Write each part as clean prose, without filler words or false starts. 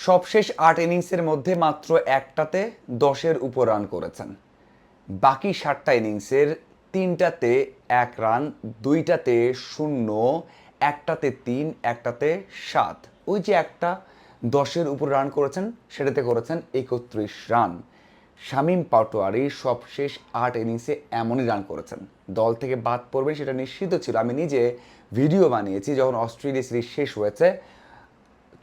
সবশেষ ৮ ইনিংসের মধ্যে মাত্র একটাতে ১০-এর উপর রান করেছেন। বাকি ৭টা ইনিংসের ৩টাতে ১ রান, ২টাতে ০, একটাতে ৩, একটাতে ৭। ওই যে একটা ১০-এর উপর রান করেছেন, সেটাতে করেছেন ৩১ রান। শামীম পাটোয়ারি সবশেষ ৮ ইনিংসে এমনই রান করেছেন। দল থেকে বাদ পড়বেন সেটা নিশ্চিত ছিল। আমি নিজে ভিডিও বানিয়েছি যখন অস্ট্রেলিয়া সিরিজ শেষ হয়েছে,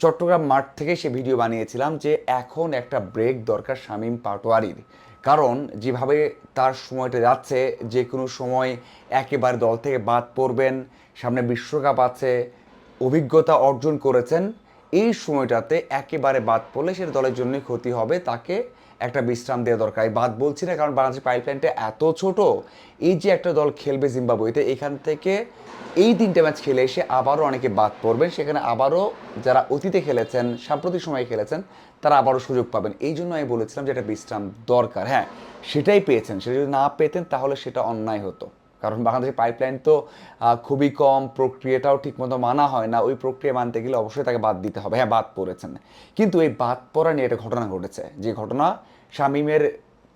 চট্টগ্রাম মাঠ থেকে সে ভিডিও বানিয়েছিলাম যে এখন একটা ব্রেক দরকার শামীম পাটোয়ারির। কারণ যেভাবে তার সময়টা যাচ্ছে, যে কোনো সময় একেবারে দল থেকে বাদ পড়বেন, সামনে বিশ্বকাপ আছে, অভিজ্ঞতা অর্জন করেছেন, এই সময়টাতে একেবারে বাদ পড়লে সেটা দলের জন্যই ক্ষতি হবে। তাকে একটা বিশ্রাম দেওয়া দরকার। এই বাদ বলছি না কারণ বাংলাদেশের পাইপলাইনটা এত ছোট। এই যে একটা দল খেলবে জিম্বাবুয়েতে, এখান থেকে এই ৩টে ম্যাচ খেলে এসে আবারও অনেকে বাদ পড়বেন, সেখানে আবারও যারা অতীতে খেলেছেন, সাম্প্রতিক সময়ে খেলেছেন, তারা আবারও সুযোগ পাবেন। এই জন্য আমি বলেছিলাম যে একটা বিশ্রাম দরকার। হ্যাঁ, সেটাই পেয়েছেন। সেটা যদি না পেতেন তাহলে সেটা অন্যায় হতো। কারণ বাংলাদেশের পাইপলাইন তো খুবই কম, প্রক্রিয়াটাও ঠিকমতো মানা হয় না। ওই প্রক্রিয়া মানতে গেলে অবশ্যই তাকে বাদ দিতে হবে। হ্যাঁ, বাদ পড়েছেন, কিন্তু এই বাদ পড়া নিয়ে একটা ঘটনা ঘটেছে, যে ঘটনা শামীমের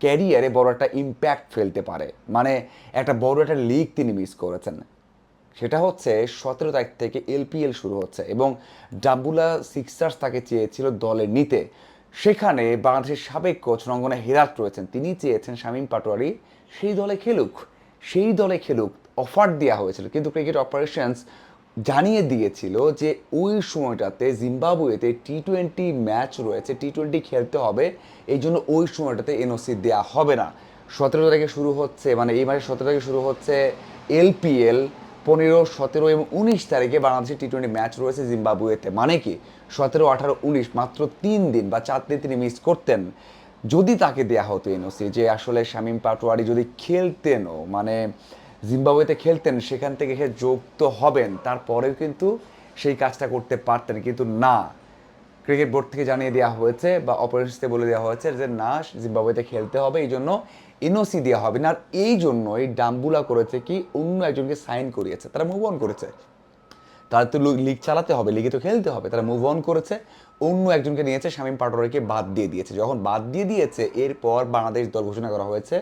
ক্যারিয়ারে বড় একটা ইম্প্যাক্ট ফেলতে পারে। মানে একটা বড় একটা লিগ তিনি মিস করেছেন। সেটা হচ্ছে ১৭ তারিখ থেকে এলপিএল শুরু হচ্ছে এবং ডাম্বুলা সিক্সার্স তাকে চেয়েছিল দলে নিতে। সেখানে বাংলাদেশের সাবেক কোচ রঙ্গনা হেরাত রয়েছেন, তিনি চেয়েছেন শামীম পাটোয়ারি সেই দলে খেলুক, সেই দলে খেলুক, অফার দেওয়া হয়েছিল। কিন্তু ক্রিকেট অপারেশনস জানিয়ে দিয়েছিল যে ওই সময়টাতে জিম্বাবুয়েতে টি-20 ম্যাচ রয়েছে, টি-20 খেলতে হবে, এই জন্য ওই সময়টাতে এনওসি দেওয়া হবে না। ১৭ তারিখে শুরু হচ্ছে, মানে এই মাসের ১৭ তারিখে শুরু হচ্ছে এলপিএল। ১৫, ১৭ এবং ১৯ তারিখে বাংলাদেশের টি-20 ম্যাচ রয়েছে জিম্বাবুয়েতে। মানে কি ১৭, ১৮, ১৯ মাত্র ৩ দিন বা ৪ দিন তিনি মিস করতেন। যদি তাকে দেয়া হতো এনওসি, যে আসলে শামীম পাটোয়ারি যদি খেলতেনও, মানে জিম্বাবুয়েতে খেলতেন, সেখান থেকে সে যুক্ত হবেন, তারপরেও কিন্তু সেই কাজটা করতে পারতেন। কিন্তু না, ক্রিকেট বোর্ড থেকে জানিয়ে দেওয়া হয়েছে বা অপারেশনসকে বলে দেওয়া হয়েছে যে না, জিম্বাবুয়েতে খেলতে হবে, এই জন্য এনওসি দেওয়া হবে না। আর এই জন্যই ডাম্বুলা করেছে কি, অন্য একজনকে সাইন করিয়েছে, তারা মুভ অন করেছে। তাদের তো লিগ চালাতে হবে, লিগে তো খেলতে হবে, তারা মুভ অন করেছে, অন্য একজনকে নিয়েছে, শামীম পাটোয়ারিকে বাদ দিয়ে দিয়েছে। যখন বাদ দিয়ে দিয়েছে, এরপর বাংলাদেশ দল ঘোষণা করা হয়েছে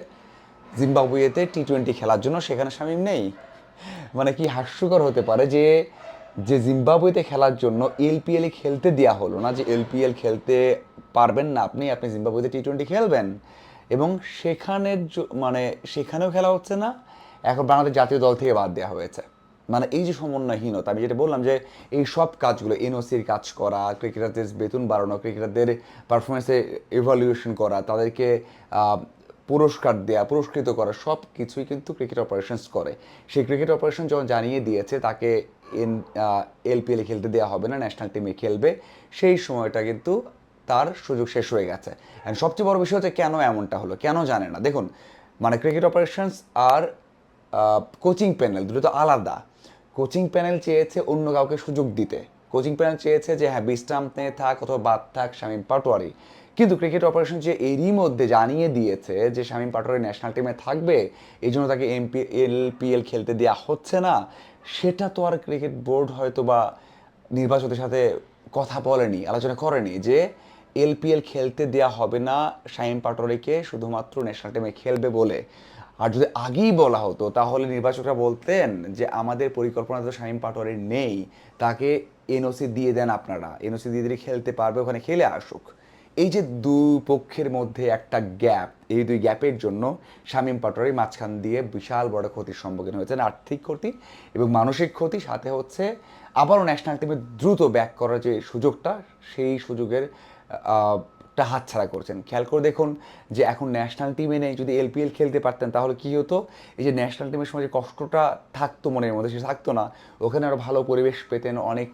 জিম্বাবুয়েতে টি-20 খেলার জন্য, সেখানে শামীম নেই। মানে কি হাস্যকর হতে পারে যে যে জিম্বাবুয়েতে খেলার জন্য এলপিএলে খেলতে দেওয়া হলো না, যে এলপিএল খেলতে পারবেন না আপনি, আপনি জিম্বাবুয়েতে টি-20 খেলবেন, এবং সেখানের মানে সেখানেও খেলা হচ্ছে না, এখন বাংলাদেশ জাতীয় দল থেকে বাদ দেওয়া হয়েছে। মানে এই যে সমন্বয়হীনতা, আমি যেটা বললাম যে এই সব কাজগুলো, এনওসির কাজ করা, ক্রিকেটারদের বেতন বাড়ানো, ক্রিকেটারদের পারফরমেন্সে ইভ্যালুয়েশন করা, তাদেরকে পুরস্কার দেওয়া, পুরস্কৃত করা, সব কিছুই কিন্তু ক্রিকেট অপারেশনস করে। সেই ক্রিকেট অপারেশন যখন জানিয়ে দিয়েছে তাকে এলপিএলে খেলতে দেওয়া হবে না, ন্যাশনাল টিমে খেলবে, সেই সময়টা কিন্তু তার সুযোগ শেষ হয়ে গেছে। অ্যান্ড সবচেয়ে বড় বিষয় হচ্ছে কেন এমনটা হলো, কেন জানে না। দেখুন, মানে ক্রিকেট অপারেশনস আর কোচিং প্যানেল দুটো তো আলাদা। কোচিং প্যানেল চেয়েছে অন্য কাউকে সুযোগ দিতে, কোচিং প্যানেল চেয়েছে যে হ্যাঁ বিশ্রাম নিয়ে থাক অথবা বাদ থাক শামীম পাটোয়ারি। কিন্তু ক্রিকেট অপারেশন যে এরই মধ্যে জানিয়ে দিয়েছে যে শামীম পাটোয়ারি ন্যাশনাল টিমে থাকবে, এই জন্য তাকে এলপিএল খেলতে দেওয়া হচ্ছে না, সেটা তো আর ক্রিকেট বোর্ড হয়তো বা নির্বাচকের সাথে কথা বলেনি, আলোচনা করেনি যে এলপিএল খেলতে দেওয়া হবে না শামীম পাটোয়ারিকে, শুধুমাত্র ন্যাশনাল টিমে খেলবে বলে। আর যদি আগেই বলা হতো তাহলে নির্বাচকরা বলতেন যে আমাদের পরিকল্পনা তো শামীম পাটোয়ারি নেই, তাকে এনওসি দিয়ে দেন, আপনারা এনওসি দিয়ে দিলে খেলতে পারবে, ওখানে খেলে আসুক। এই যে দুই পক্ষের মধ্যে একটা গ্যাপ, এই দুই গ্যাপের জন্য শামীম পাটোয়ারি মাঝখান দিয়ে বিশাল বড় ক্ষতির সম্মুখীন হয়েছেন, আর্থিক ক্ষতি এবং মানসিক ক্ষতি, সাথে হচ্ছে আবারও ন্যাশনাল টিমে দ্রুত ব্যাক করার যে সুযোগটা, সেই সুযোগের টা হাতছাড়া করছেন। খেয়াল করে দেখুন যে এখন ন্যাশনাল টিমে নেই, যদি এলপিএল খেলতে পারতেন তাহলে কী হতো, এই যে ন্যাশনাল টিমের সময় যে কষ্টটা থাকতো মনের মধ্যে, সে থাকতো না। ওখানে আরও ভালো পরিবেশ পেতেন, অনেক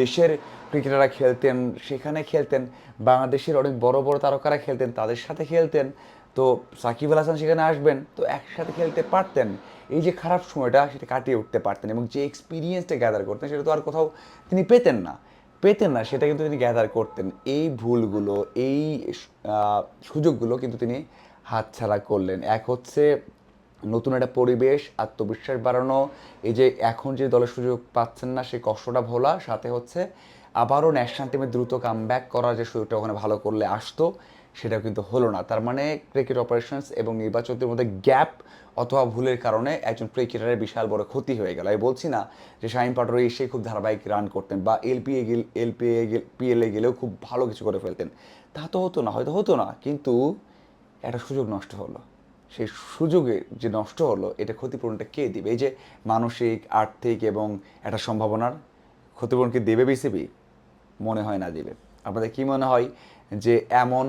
দেশের ক্রিকেটাররা খেলতেন, সেখানে খেলতেন, বাংলাদেশের অনেক বড় বড় তারকারা খেলতেন, তাদের সাথে খেলতেন। তো সাকিব আল হাসান সেখানে আসবেন, তো একসাথে খেলতে পারতেন, এই যে খারাপ সময়টা সেটা কাটিয়ে উঠতে পারতেন, এবং যে এক্সপিরিয়েন্সটা গ্যাদার করতেন সেটা তো আর কোথাও তিনি পেতেন না, সেটা কিন্তু তিনি গ্যাদার করতেন। এই ভুলগুলো, এই সুযোগগুলো কিন্তু তিনি হাতছাড়া করলেন। এক হচ্ছে নতুন একটা পরিবেশ, আত্মবিশ্বাস বাড়ানো, এই যে এখন যে দলের সুযোগ পাচ্ছেন না সেই কষ্টটা ভোলা, সাথে হচ্ছে আবারও ন্যাশনাল টিমে দ্রুত কামব্যাক করার যে সুযোগটা ওখানে ভালো করলে আসতো, সেটাও কিন্তু হলো না। তার মানে ক্রিকেট অপারেশনস এবং নির্বাচকদের মধ্যে গ্যাপ অথবা ভুলের কারণে একজন ক্রিকেটারের বিশাল বড় ক্ষতি হয়ে গেল। আমি বলছি না যে শাহিন পাটোয়ারি এসে খুব ধারাবাহিক রান করতেন বা পিএলে গেলেও খুব ভালো কিছু করে ফেলতেন, তা তো হতো না, হয়তো হতো না, কিন্তু একটা সুযোগ নষ্ট হলো। সেই সুযোগে যে নষ্ট হলো, এটা ক্ষতিপূরণটা কে দিবে? এই যে মানসিক, আর্থিক এবং একটা সম্ভাবনার ক্ষতিপূরণ কি দেবে বিসিবি? মনে হয় না দিবে। আপনাদের কি মনে হয় যে এমন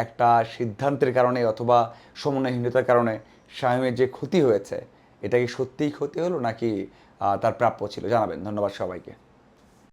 একটা সিদ্ধান্তের কারণে অথবা সমন্বয়হীনতার কারণে শামীমের যে ক্ষতি হয়েছে, এটা কি সত্যিই ক্ষতি হলো নাকি তার প্রাপ্য ছিল? জানাবেন। ধন্যবাদ সবাইকে।